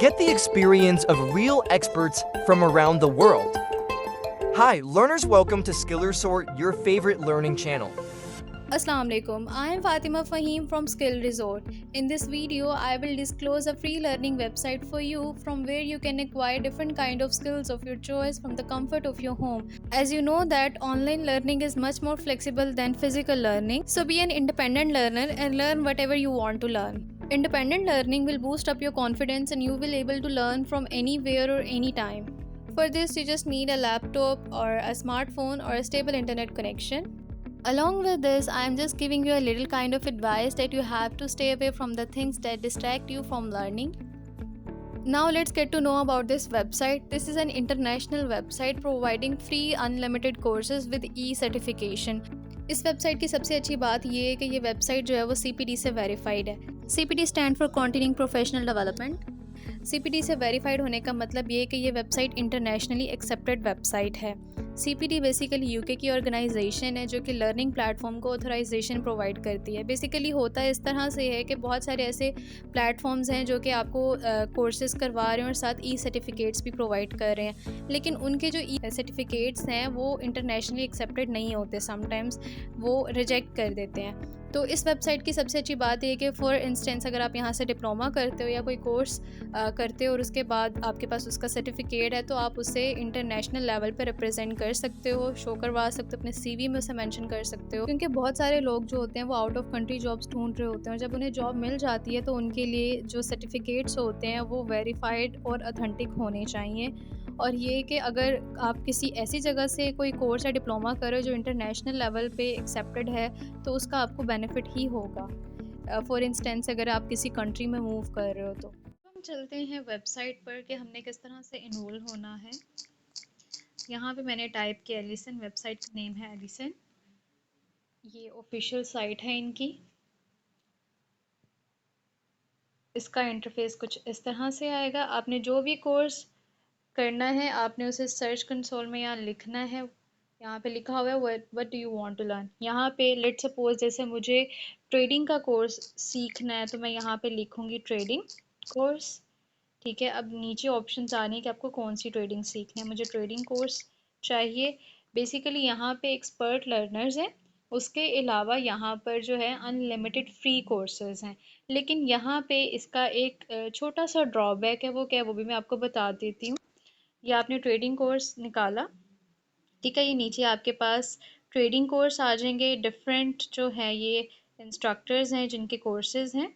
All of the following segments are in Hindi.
Get the experience of real experts from around the world. Hi, learners, welcome to SkillResort, your favorite learning channel. Assalamu alaikum. I am Fatima Fahim from Skill Resort. In this video, I will disclose a free learning website for you from where you can acquire different kind of skills of your choice from the comfort of your home. As you know that online learning is much more flexible than physical learning, so be an independent learner and learn whatever you want to learn. Independent learning will boost up your confidence and you will able to learn from anywhere or anytime. For this, you just need a laptop or a smartphone or a stable internet connection. Along with this, I am just giving you a little kind of advice that you have to stay away from the things that distract you from learning. Now let's get to know about this website. This is an international website providing free unlimited courses with e-certification. इस वेबसाइट की सबसे अच्छी बात ये है कि ये वेबसाइट जो है वो CPT से वेरीफाइड है. CPT stand for continuing professional development. CPT से वेरीफाइड होने का मतलब ये है कि ये वेबसाइट इंटरनेशनली एक्सेप्टेड वेबसाइट है. CPT बेसिकली यूके की ऑर्गेनाइजेशन है जो कि लर्निंग प्लेटफॉर्म को ऑथराइजेशन प्रोवाइड करती है. बेसिकली होता है इस तरह से है कि बहुत सारे ऐसे प्लेटफॉर्म्स हैं जो कि आपको कोर्सेज करवा रहे हैं और साथ ई सर्टिफिकेट्स भी प्रोवाइड कर रहे हैं, लेकिन उनके जो ई सर्टिफिकेट्स हैं वो इंटरनेशनली एक्सेप्टेड नहीं होते. समटाइम्स वो रिजेक्ट कर देते हैं. तो इस वेबसाइट की सबसे अच्छी बात यह है कि फॉर इंस्टेंस अगर आप यहाँ से डिप्लोमा करते हो या कोई कोर्स करते हो और उसके बाद आपके पास उसका सर्टिफिकेट है तो आप उसे इंटरनेशनल लेवल पर रिप्रेजेंट कर सकते हो, शो करवा सकते हो, अपने CV में उसे मेंशन कर सकते हो. क्योंकि बहुत सारे लोग जो होते हैं वो आउट ऑफ कंट्री जॉब्स ढूंढ रहे होते हैं और जब उन्हें जॉब मिल जाती है तो उनके लिए जो सर्टिफिकेट्स होते हैं वो वेरीफाइड और ऑथेंटिक होने चाहिए. और ये कि अगर आप किसी ऐसी जगह से कोई कोर्स या डिप्लोमा करो जो इंटरनेशनल लेवल पे एक्सेप्टेड है तो उसका आपको बेनिफिट ही होगा. फॉर इंस्टेंस अगर आप किसी कंट्री में मूव कर रहे हो तो हम चलते हैं वेबसाइट पर कि हमने किस तरह से इनरोल होना है. यहाँ पे मैंने टाइप किया एलिसन. वेबसाइट का नेम है एलिसन. ये ऑफिशियल साइट है इनकी. इसका इंटरफेस कुछ इस तरह से आएगा. आपने जो भी कोर्स करना है आपने उसे सर्च कंसोल में यहाँ लिखना है. यहाँ पे लिखा हुआ है what do you want to learn. यहाँ पे लेट्स सपोज जैसे मुझे ट्रेडिंग का कोर्स सीखना है तो मैं यहाँ पे लिखूँगी ट्रेडिंग कोर्स. ठीक है. अब नीचे ऑप्शंस आ रही हैं कि आपको कौन सी ट्रेडिंग सीखनी है. मुझे ट्रेडिंग कोर्स चाहिए. बेसिकली यहाँ पे एक्सपर्ट लर्नर्स हैं. उसके अलावा यहाँ पर जो है अनलिमिटेड फ्री कोर्सेज हैं. लेकिन यहाँ पे इसका एक छोटा सा ड्रॉबैक है. वो क्या है वो भी मैं आपको बता देती हूँ. ये आपने ट्रेडिंग कोर्स निकाला, ठीक है. ये नीचे आपके पास ट्रेडिंग कोर्स आ जाएंगे. डिफरेंट जो है ये इंस्ट्रक्टर्स हैं जिनके कोर्सेज हैं.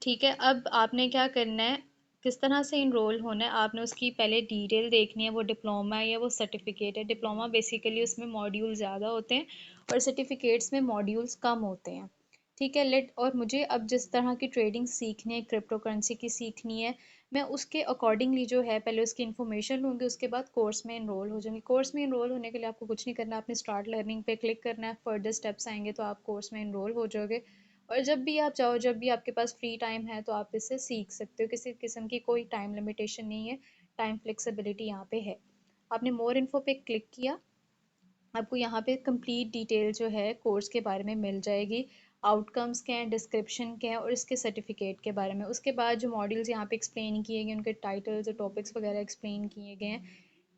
ठीक है. अब आपने क्या करना है, किस तरह से इनरोल होना है, आपने उसकी पहले डिटेल देखनी है. वो डिप्लोमा है या वो सर्टिफिकेट है. डिप्लोमा बेसिकली उसमें मॉड्यूल ज़्यादा होते हैं और सर्टिफिकेट्स में मॉड्यूल्स कम होते हैं. ठीक है. लेट और मुझे अब जिस तरह की ट्रेडिंग सीखनी है, क्रिप्टो करेंसी की सीखनी है, मैं उसके अकॉर्डिंगली जो है पहले उसकी इन्फॉर्मेशन लूँगी. उसके बाद कोर्स में इनरोल हो जाऊँगी. कोर्स में इनरोल होने के लिए आपको कुछ नहीं करना. आपने स्टार्ट लर्निंग पे क्लिक करना है. फर्दर स्टेप्स आएंगे तो आप कोर्स में इनरोल हो जाओगे. और जब भी आप चाहो, जब भी आपके पास फ्री टाइम है तो आप इससे सीख सकते हो. किसी किस्म की कोई टाइम लिमिटेशन नहीं है. टाइम फ्लेक्सिबिलिटी यहाँ पे है. आपने मोर इन्फो पे क्लिक किया. आपको यहाँ पे कंप्लीट डिटेल जो है कोर्स के बारे में मिल जाएगी. आउटकम्स क्या हैं, डिस्क्रिप्शन क्या है और इसके सर्टिफिकेट के बारे में. उसके बाद जो मॉड्यूल्स यहाँ पे एक्सप्लेन किए गए उनके टाइटल्स और टॉपिक्स वगैरह एक्सप्लेन किए गए हैं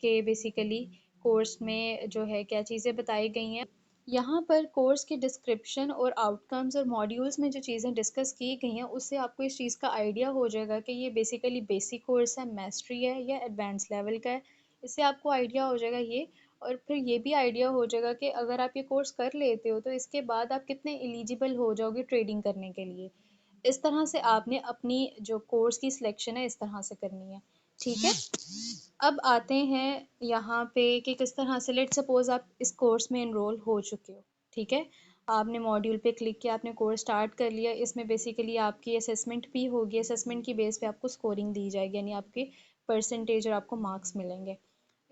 कि बेसिकली कोर्स में जो है क्या चीज़ें बताई गई हैं. यहाँ पर कोर्स के डिस्क्रिप्शन और आउटकम्स और मॉड्यूल्स में जो चीज़ें डिस्कस की गई हैं उससे आपको इस चीज़ का आइडिया हो जाएगा कि ये बेसिकली बेसिक कोर्स है, मास्टरी है या एडवांस लेवल का है. इससे आपको आइडिया हो जाएगा ये. और फिर ये भी आइडिया हो जाएगा कि अगर आप ये कोर्स कर लेते हो तो इसके बाद आप कितने एलिजिबल हो जाओगे ट्रेडिंग करने के लिए. इस तरह से आपने अपनी जो कोर्स की सिलेक्शन है इस तरह से करनी है. ठीक है. अब आते हैं यहाँ पे कि किस तरह से, लेट सपोज आप इस कोर्स में इनरोल हो चुके हो. ठीक है. आपने मॉड्यूल पे क्लिक किया, आपने कोर्स स्टार्ट कर लिया. इसमें बेसिकली आपकी असेसमेंट भी होगी. असेसमेंट की बेस पे आपको स्कोरिंग दी जाएगी, यानी आपके परसेंटेज और आपको मार्क्स मिलेंगे.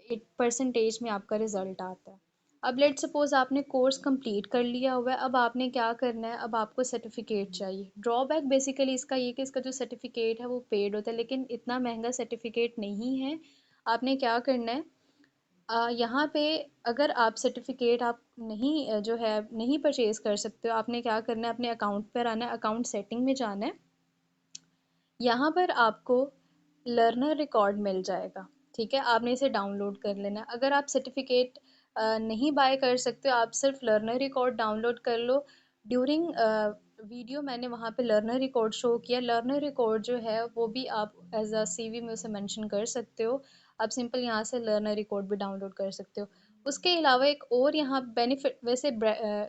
एक परसेंटेज में आपका रिजल्ट आता है. अब लेट सपोज आपने कोर्स कंप्लीट कर लिया हुआ है. अब आपने क्या करना है, अब आपको सर्टिफिकेट चाहिए. ड्रॉबैक बेसिकली इसका ये कि इसका जो सर्टिफिकेट है वो पेड होता है, लेकिन इतना महंगा सर्टिफिकेट नहीं है. आपने क्या करना है, यहाँ पे अगर आप सर्टिफिकेट आप नहीं जो है नहीं परचेज कर सकते हो, आपने क्या करना है, अपने अकाउंट पर आना है, अकाउंट सेटिंग में जाना है. यहाँ पर आपको लर्नर रिकॉर्ड मिल जाएगा। ठीक है, आपने इसे डाउनलोड कर लेना। अगर आप सर्टिफिकेट नहीं बाय कर सकते हो, आप सिर्फ लर्नर रिकॉर्ड डाउनलोड कर लो। ड्यूरिंग वीडियो मैंने वहाँ पे लर्नर रिकॉर्ड शो किया। लर्नर रिकॉर्ड जो है वो भी आप एज अ सीवी में उसे मेंशन कर सकते हो। आप सिंपल यहाँ से लर्नर रिकॉर्ड भी डाउनलोड कर सकते हो। उसके अलावा एक और यहाँ बेनिफिट, वैसे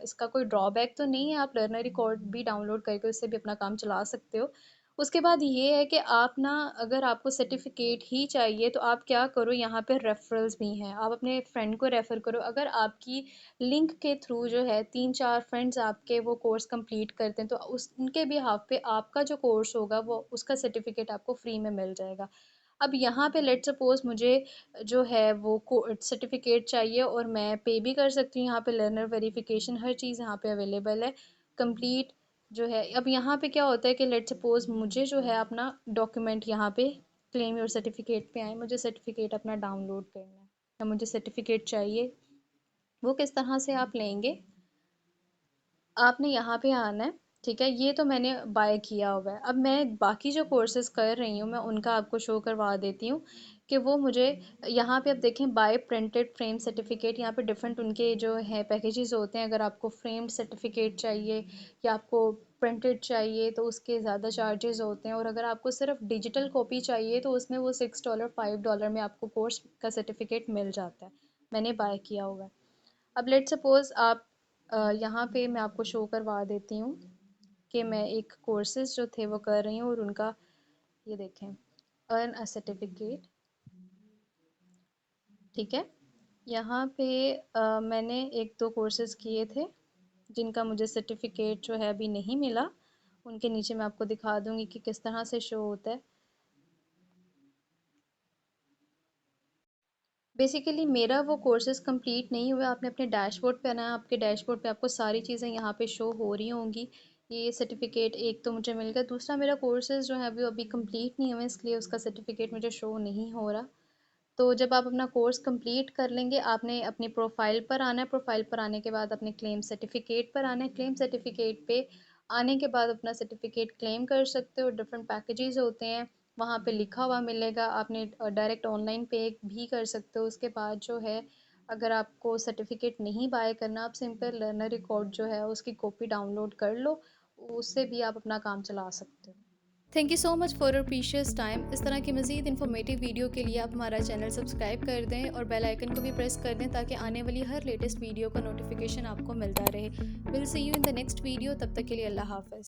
इसका कोई ड्रॉबैक तो नहीं है, आप लर्नर रिकॉर्ड भी डाउनलोड करके उससे भी अपना काम चला सकते हो। उसके बाद ये है कि आप ना, अगर आपको सर्टिफिकेट ही चाहिए तो आप क्या करो, यहाँ पे रेफरल्स भी हैं, आप अपने फ्रेंड को रेफ़र करो। अगर आपकी लिंक के थ्रू जो है 3-4 फ्रेंड्स आपके वो कोर्स कंप्लीट करते हैं, तो उस उनके बिहाफ पे आपका जो कोर्स होगा वो उसका सर्टिफिकेट आपको फ्री में मिल जाएगा। अब यहाँ पे लेट्स सपोज मुझे जो है वो सर्टिफिकेट चाहिए और मैं पे भी कर सकती हूँ। यहाँ पे लर्नर वेरिफिकेशन हर चीज़ यहाँ पे अवेलेबल है। कंप्लीट जो है, अब यहाँ पे क्या होता है कि लेट्स सपोज मुझे जो है अपना डॉक्यूमेंट यहाँ पे क्लेम योर सर्टिफिकेट पे आए, मुझे सर्टिफिकेट अपना डाउनलोड करना है या मुझे सर्टिफिकेट चाहिए। वो किस तरह से आप लेंगे, आपने यहाँ पे आना है। ठीक है, ये तो मैंने बाय किया हुआ है। अब मैं बाकी जो कोर्सेज कर रही हूँ मैं उनका आपको शो करवा देती हूँ कि वो मुझे, यहाँ पे आप देखें बाय प्रिंटेड फ्रेम सर्टिफिकेट, यहाँ पे डिफरेंट उनके जो है पैकेजेस होते हैं। अगर आपको फ्रेम्ड सर्टिफिकेट चाहिए या आपको प्रिंटेड चाहिए तो उसके ज़्यादा चार्जेस होते हैं, और अगर आपको सिर्फ डिजिटल कॉपी चाहिए तो उसमें वो $6 $5 में आपको कोर्स का सर्टिफिकेट मिल जाता है। मैंने बाय किया हुआ है। अब लेट सपोज़ आप यहाँ पे मैं आपको शो करवा देती हूँ कि मैं एक कोर्सेज़ जो थे वो कर रही हूँ और उनका ये देखें, अर्न अ सर्टिफिकेट। ठीक है, यहाँ पे मैंने 1-2 कोर्सेज़ किए थे जिनका मुझे सर्टिफिकेट जो है अभी नहीं मिला। उनके नीचे मैं आपको दिखा दूँगी कि किस तरह से शो होता है। बेसिकली मेरा वो कोर्सेज़ कंप्लीट नहीं हुआ। आपने अपने डैशबोर्ड पे आना है, आपके डैशबोर्ड पे आपको सारी चीज़ें यहाँ पे शो हो रही होंगी। ये सर्टिफिकेट एक तो मुझे मिल गया, दूसरा मेरा कोर्सेज़ जो है अभी अभी कंप्लीट नहीं हुए, इसलिए उसका सर्टिफिकेट मुझे शो नहीं हो रहा। तो जब आप अपना कोर्स कंप्लीट कर लेंगे, आपने अपनी प्रोफाइल पर आना है। प्रोफाइल पर आने के बाद अपने क्लेम सर्टिफिकेट पर आना है। क्लेम सर्टिफिकेट पे आने के बाद अपना सर्टिफिकेट क्लेम कर सकते हो। डिफरेंट पैकेजेस होते हैं, वहाँ पे लिखा हुआ मिलेगा। आपने डायरेक्ट ऑनलाइन पे भी कर सकते हो। उसके बाद जो है, अगर आपको सर्टिफिकेट नहीं बाय करना, आप सिंपल लर्नर रिकॉर्ड जो है उसकी कॉपी डाउनलोड कर लो, उससे भी आप अपना काम चला सकते हो। Thank you so much for your precious time. इस तरह की मज़ीद इन्फॉर्मेटिव वीडियो के लिए आप हमारा चैनल सब्सक्राइब कर दें और बेल आइकन को भी प्रेस कर दें ताकि आने वाली हर लेटेस्ट वीडियो का नोटिफिकेशन आपको मिलता रहे। Will see you in the next video. तब तक के लिए अल्लाह हाफ़िज़।